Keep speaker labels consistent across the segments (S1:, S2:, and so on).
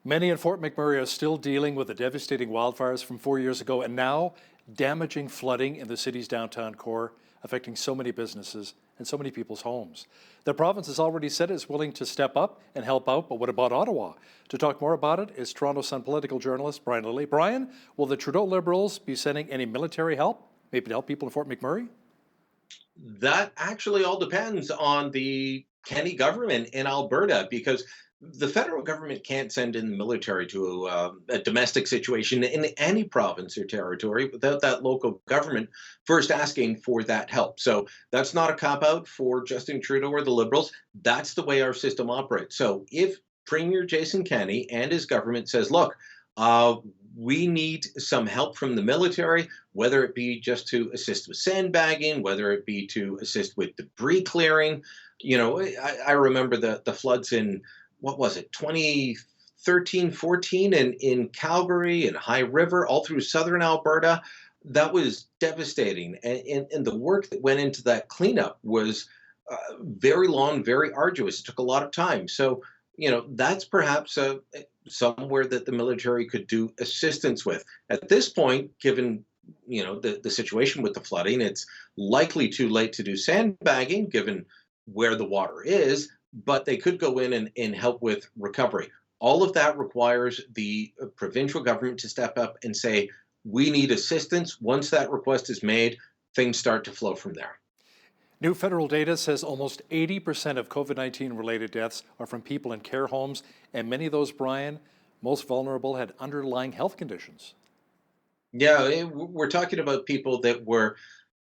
S1: Many in Fort McMurray are still dealing with the devastating wildfires from 4 years ago and now damaging flooding in the city's downtown core, affecting so many businesses and so many people's homes. The province has already said it's willing to step up and help out, but what about Ottawa? To talk more about it is Toronto Sun political journalist Brian Lilley. Brian, will the Trudeau Liberals be sending any military help, maybe to help people in Fort McMurray?
S2: That actually all depends on the Kenny government in Alberta because the federal government can't send in the military to a domestic situation in any province or territory without that local government first asking for that help. So that's not a cop out for Justin Trudeau or the Liberals. That's the way our system operates. So if Premier Jason Kenney and his government says, look, uh, we need some help from the military, whether it be just to assist with sandbagging, whether it be to assist with debris clearing. I remember the floods in, what was it, 2013, 14 in Calgary and High River, all through southern Alberta. That was devastating. And the work that went into that cleanup was very long, very arduous. It took a lot of time. So, that's perhaps somewhere that the military could do assistance with. At this point, given the situation with the flooding, it's likely too late to do sandbagging given where the water is, but they could go in and help with recovery. All of that requires the provincial government to step up and say, we need assistance. Once that request is made, things start to flow from there.
S1: New federal data says almost 80% of COVID-19 related deaths are from people in care homes, and many of those, Brian, most vulnerable, had underlying health conditions.
S2: Yeah, we're talking about people that were,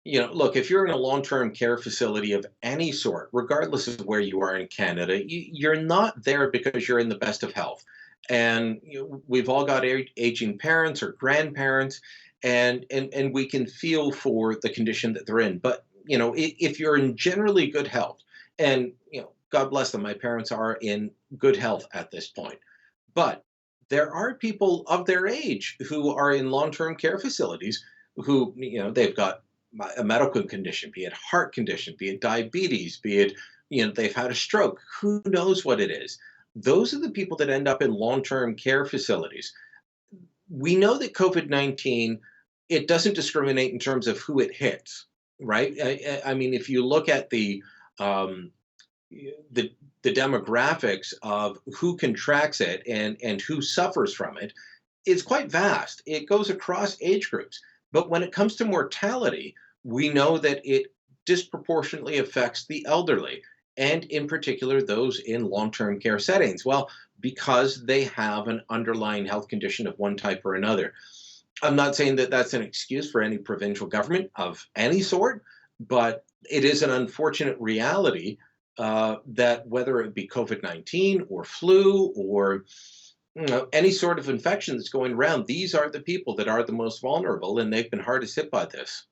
S2: look, if you're in a long term care facility of any sort, regardless of where you are in Canada, you're not there because you're in the best of health. And we've all got aging parents or grandparents, and we can feel for the condition that they're in. But, if you're in generally good health, and, God bless them, my parents are in good health at this point. But there are people of their age who are in long-term care facilities who, they've got a medical condition, be it heart condition, be it diabetes, be it, they've had a stroke. Who knows what it is? Those are the people that end up in long-term care facilities. We know that COVID-19, it doesn't discriminate in terms of who it hits, right? I mean, if you look at um, the the demographics of who contracts it and who suffers from it is quite vast. It goes across age groups. But when it comes to mortality, we know that it disproportionately affects the elderly, and in particular those in long-term care settings. Well, because they have an underlying health condition of one type or another. I'm not saying that that's an excuse for any provincial government of any sort, but it is an unfortunate reality that whether it be COVID-19 or flu or any sort of infection that's going around, these are the people that are the most vulnerable, and they've been hardest hit by this.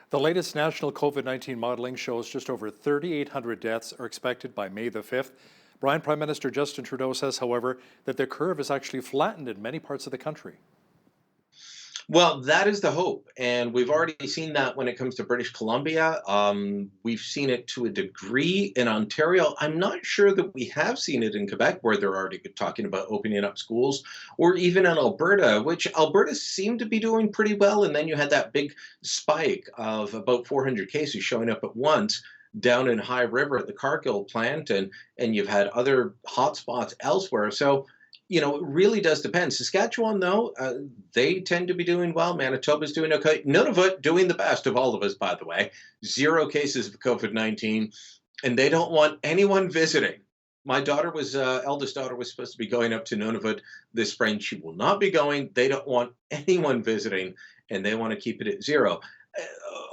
S1: The latest national COVID-19 modeling shows just over 3,800 deaths are expected by May the 5th. Brian, Prime Minister Justin Trudeau says, however, that the curve is actually flattened in many parts of the country.
S2: Well, that is the hope. And we've already seen that when it comes to British Columbia. We've seen it to a degree in Ontario. I'm not sure that we have seen it in Quebec, where they're already talking about opening up schools, or even in Alberta, which Alberta seemed to be doing pretty well. And then you had that big spike of about 400 cases showing up at once down in High River at the Cargill plant, and you've had other hotspots elsewhere. So it really does depend. Saskatchewan, though, they tend to be doing well. Manitoba's doing okay. Nunavut doing the best of all of us, by the way. Zero cases of COVID-19, and they don't want anyone visiting. My eldest daughter was supposed to be going up to Nunavut this spring. She will not be going. They don't want anyone visiting, and they want to keep it at zero. Uh,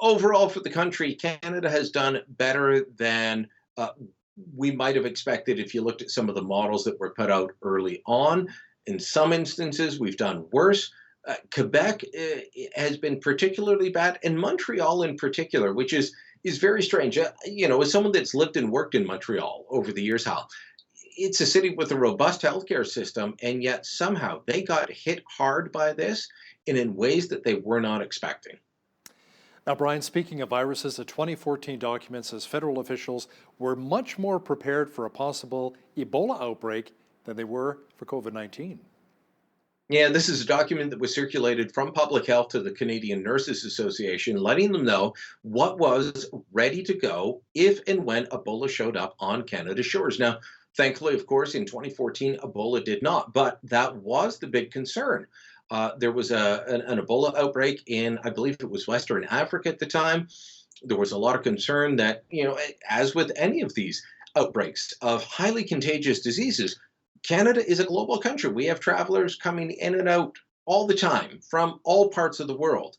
S2: Overall, for the country, Canada has done better than we might have expected if you looked at some of the models that were put out early on. In some instances, we've done worse. Quebec has been particularly bad, and Montreal in particular, which is very strange. As someone that's lived and worked in Montreal over the years, Hal, it's a city with a robust healthcare system, and yet somehow they got hit hard by this and in ways that they were not expecting.
S1: Now, Brian, speaking of viruses, a 2014 document says federal officials were much more prepared for a possible Ebola outbreak than they were for COVID-19.
S2: Yeah, this is a document that was circulated from public health to the Canadian Nurses Association, letting them know what was ready to go if and when Ebola showed up on Canada's shores. Now, thankfully, of course, in 2014, Ebola did not, but that was the big concern. There was an Ebola outbreak in, I believe it was Western Africa at the time. There was a lot of concern that, as with any of these outbreaks of highly contagious diseases, Canada is a global country. We have travelers coming in and out all the time from all parts of the world.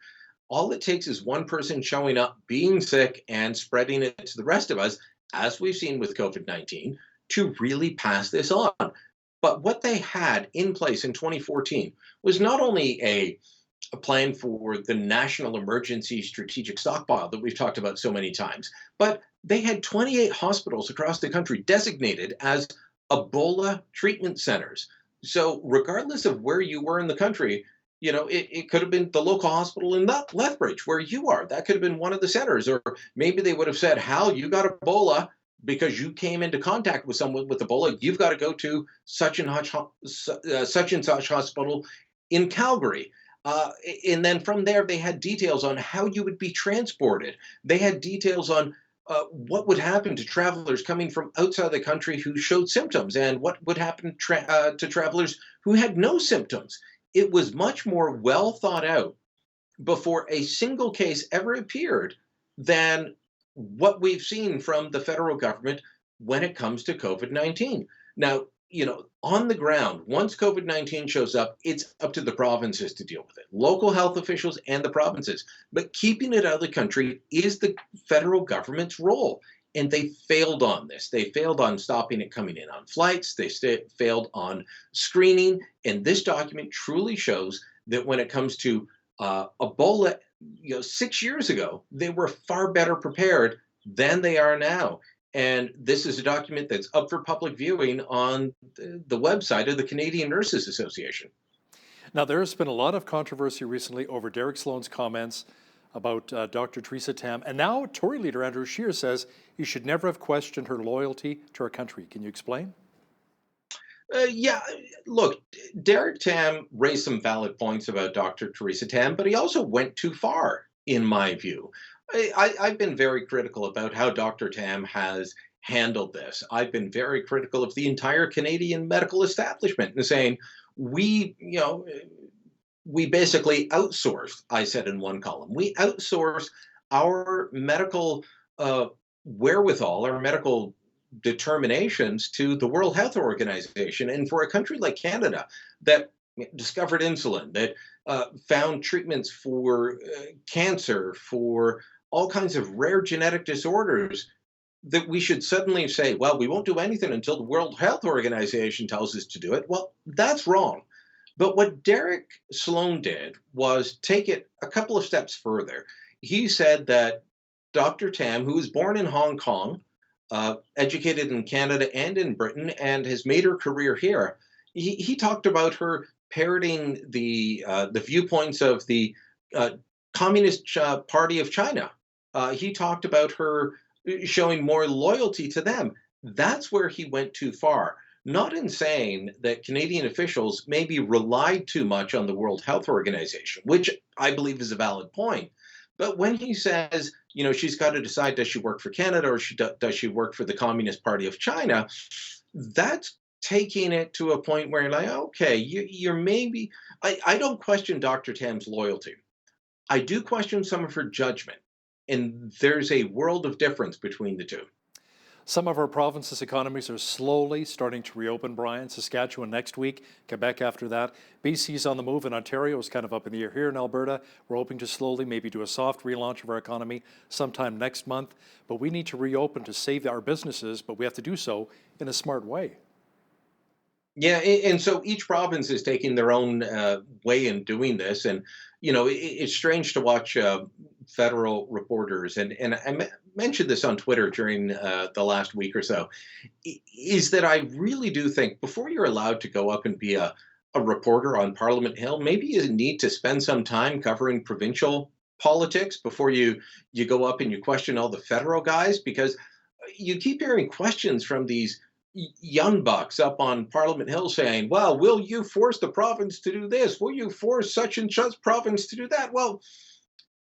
S2: All it takes is one person showing up, being sick, and spreading it to the rest of us, as we've seen with COVID-19, to really pass this on. But what they had in place in 2014 was not only a plan for the National Emergency Strategic Stockpile that we've talked about so many times, but they had 28 hospitals across the country designated as Ebola treatment centers. So regardless of where you were in the country, it could have been the local hospital in Lethbridge where you are. That could have been one of the centers. Or maybe they would have said, Hal, you got Ebola because you came into contact with someone with Ebola. You've got to go to such and such hospital in Calgary. And then from there, they had details on how you would be transported. They had details on what would happen to travelers coming from outside the country who showed symptoms, and what would happen to travelers who had no symptoms. It was much more well thought out before a single case ever appeared than what we've seen from the federal government when it comes to COVID-19. Now, on the ground, once COVID-19 shows up, it's up to the provinces to deal with it, local health officials and the provinces. But keeping it out of the country is the federal government's role. And they failed on this. They failed on stopping it coming in on flights. They failed on screening. And this document truly shows that when it comes to Ebola, 6 years ago, they were far better prepared than they are now. And this is a document that's up for public viewing on the website of the Canadian Nurses Association.
S1: Now, there's been a lot of controversy recently over Derek Sloan's comments about Dr. Theresa Tam. And now Tory leader Andrew Scheer says you should never have questioned her loyalty to our country. Can you explain?
S2: Yeah, look, Derek Tam raised some valid points about Dr. Theresa Tam, but he also went too far, in my view. I've been very critical about how Dr. Tam has handled this. I've been very critical of the entire Canadian medical establishment and saying we basically outsourced, I said in one column, we outsource our medical wherewithal, our medical determinations to the World Health Organization. And for a country like Canada that discovered insulin, that found treatments for cancer, for all kinds of rare genetic disorders, that we should suddenly say, well, we won't do anything until the World Health Organization tells us to do it. Well, that's wrong. But what Derek Sloan did was take it a couple of steps further. He said that Dr. Tam, who was born in Hong Kong, educated in Canada and in Britain, and has made her career here, he talked about her parroting the viewpoints of the Communist Party of China. He talked about her showing more loyalty to them. That's where he went too far. Not in saying that Canadian officials maybe relied too much on the World Health Organization, which I believe is a valid point. But when he says, she's got to decide, does she work for Canada or does she work for the Communist Party of China? That's taking it to a point where you're like, okay, you're maybe, I don't question Dr. Tam's loyalty. I do question some of her judgment. And there's a world of difference between the two.
S1: Some of our province's economies are slowly starting to reopen, Brian. Saskatchewan next week, Quebec after that. BC's on the move, and Ontario is kind of up in the air. Here in Alberta, we're hoping to slowly maybe do a soft relaunch of our economy sometime next month. But we need to reopen to save our businesses, but we have to do so in a smart way.
S2: Yeah, and so each province is taking their own way in doing this. And, it's strange to watch federal reporters, and I mentioned this on Twitter during the last week or so, is that I really do think before you're allowed to go up and be a reporter on Parliament Hill, maybe you need to spend some time covering provincial politics before you go up and you question all the federal guys, because you keep hearing questions from these young bucks up on Parliament Hill saying, well, will you force the province to do this? Will you force such and such province to do that? Well,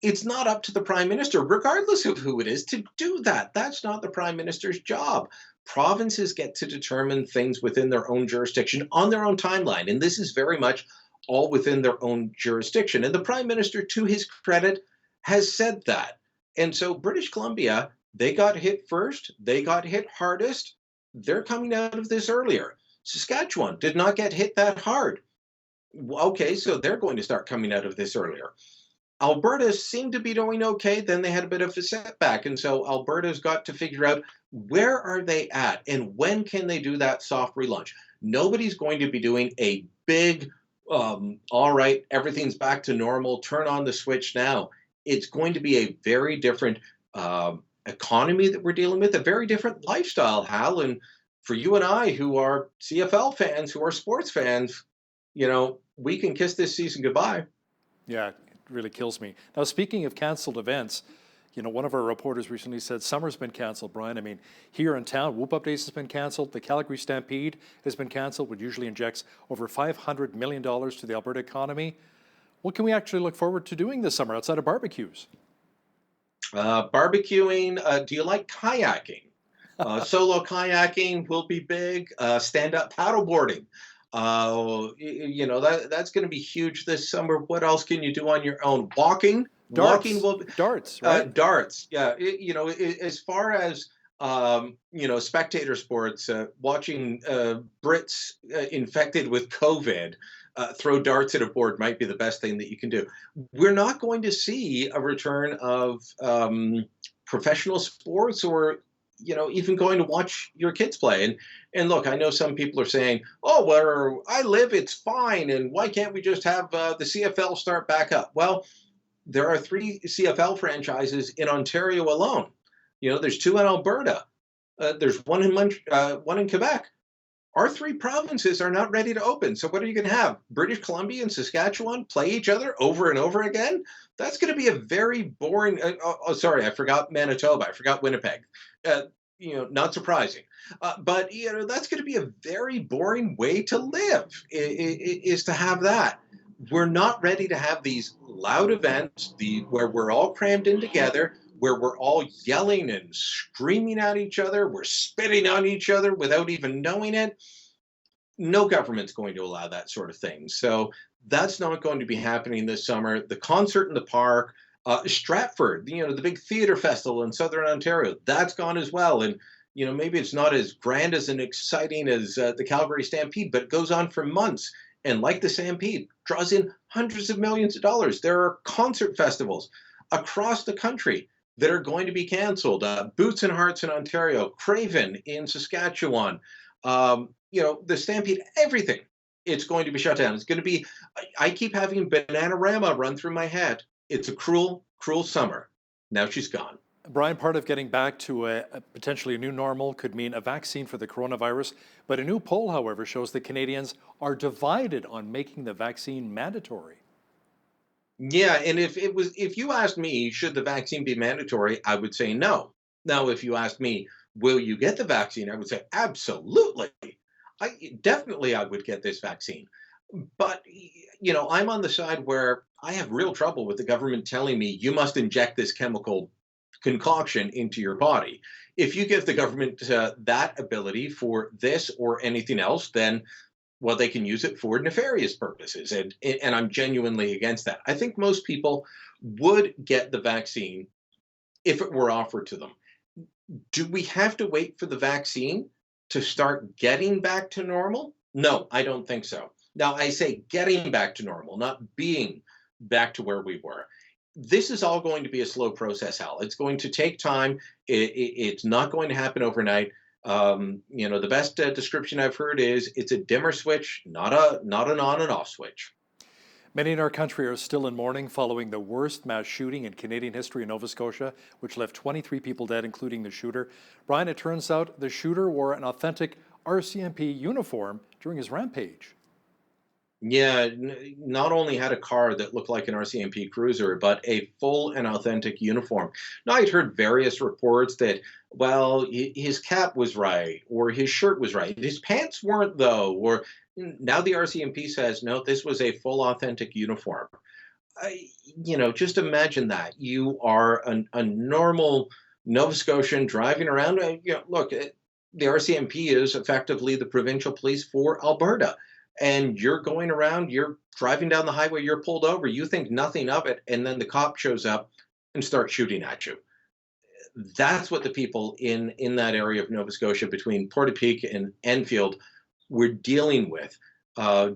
S2: it's not up to the prime minister, regardless of who it is, to do that. That's not the prime minister's job. Provinces get to determine things within their own jurisdiction on their own timeline. And this is very much all within their own jurisdiction. And the prime minister, to his credit, has said that. And so British Columbia, they got hit first, they got hit hardest. They're coming out of this earlier. Saskatchewan did not get hit that hard. Okay, so they're going to start coming out of this earlier. Alberta seemed to be doing okay. Then they had a bit of a setback. And so Alberta's got to figure out where are they at and when can they do that soft relaunch. Nobody's going to be doing a big, all right, everything's back to normal, turn on the switch now. It's going to be a very different economy that we're dealing with, a very different lifestyle, Hal. And for you and I, who are CFL fans, who are sports fans, we can kiss this season goodbye.
S1: Yeah, it really kills me. Now, speaking of canceled events, one of our reporters recently said summer's been canceled, Brian. I mean, here in town, Whoop Up Days has been canceled. The Calgary Stampede has been canceled, which usually injects over $500 million to the Alberta economy. What can we actually look forward to doing this summer outside of barbecues?
S2: Barbecuing. Do you like kayaking? Solo kayaking will be big. Stand-up paddleboarding. That's going to be huge this summer. What else can you do on your own? Walking.
S1: Darts.
S2: Walking will be,
S1: darts, right?
S2: Darts. Yeah. As far as spectator sports, watching Brits infected with COVID throw darts at a board might be the best thing that you can do. We're not going to see a return of professional sports or even going to watch your kids play. And look, I know some people are saying, oh, where I live, it's fine. And why can't we just have the CFL start back up? Well, there are 3 CFL franchises in Ontario alone. There's 2 in Alberta. There's one in Quebec. Our 3 provinces are not ready to open. So what are you going to have? British Columbia and Saskatchewan play each other over and over again? That's going to be a very boring. Sorry, I forgot Manitoba. I forgot Winnipeg. Not surprising. But that's going to be a very boring way to live. Is to have that. We're not ready to have these loud events, where we're all crammed in together, where we're all yelling and screaming at each other, we're spitting on each other without even knowing it. No government's going to allow that sort of thing. So that's not going to be happening this summer. The concert in the park, Stratford, the big theater festival in Southern Ontario, that's gone as well. And maybe it's not as grand as and exciting as the Calgary Stampede, but it goes on for months. And like the Stampede, draws in hundreds of millions of dollars. There are concert festivals across the country that are going to be canceled. Boots and Hearts in Ontario, Craven in Saskatchewan, the Stampede, everything. It's going to be shut down. It's going to be, I keep having Bananarama run through my head. It's a cruel, cruel summer. Now she's gone.
S1: Brian, part of getting back to a potentially a new normal could mean a vaccine for the coronavirus. But a new poll, however, shows that Canadians are divided on making the vaccine mandatory.
S2: Yeah, and if you asked me, should the vaccine be mandatory, I would say no. Now, if you asked me, will you get the vaccine, I would say absolutely. I would get this vaccine. But I'm on the side where I have real trouble with the government telling me you must inject this chemical concoction into your body. If you give the government that ability for this or anything else, then they can use it for nefarious purposes, and I'm genuinely against that. I think most people would get the vaccine if it were offered to them. Do we have to wait for the vaccine to start getting back to normal? No, I don't think so. Now, I say getting back to normal, not being back to where we were. This is all going to be a slow process, Hal. It's going to take time. It's not going to happen overnight. The best description I've heard is it's a dimmer switch, not an on and off switch.
S1: Many in our country are still in mourning following the worst mass shooting in Canadian history in Nova Scotia, which left 23 people dead, including the shooter. Brian, it turns out the shooter wore an authentic RCMP uniform during his rampage.
S2: Yeah, not only had a car that looked like an RCMP cruiser, but a full and authentic uniform. Now, I'd heard various reports that, well, his cap was right, or his shirt was right. His pants weren't, though. Or now the RCMP says, no, this was a full, authentic uniform. Just imagine that. You are a normal Nova Scotian driving around. Look, the RCMP is effectively the provincial police for Alberta. And you're going around, you're driving down the highway, you're pulled over, you think nothing of it, and then the cop shows up and starts shooting at you. That's what the people in that area of Nova Scotia between Portapique and Enfield were dealing with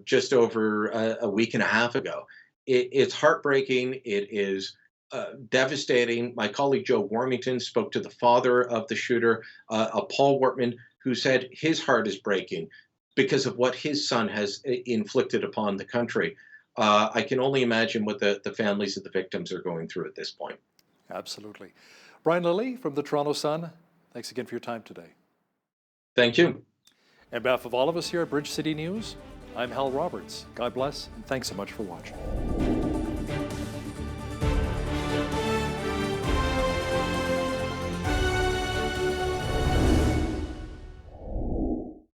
S2: just over a week and a half ago. It's heartbreaking. It is devastating. My colleague Joe Warmington spoke to the father of the shooter, Paul Wortman, who said his heart is breaking because of what his son has inflicted upon the country. I can only imagine what the families of the victims are going through at this point.
S1: Absolutely. Brian Lilley from the Toronto Sun, thanks again for your time today.
S2: Thank you.
S1: On behalf of all of us here at Bridge City News, I'm Hal Roberts. God bless, and thanks so much for watching.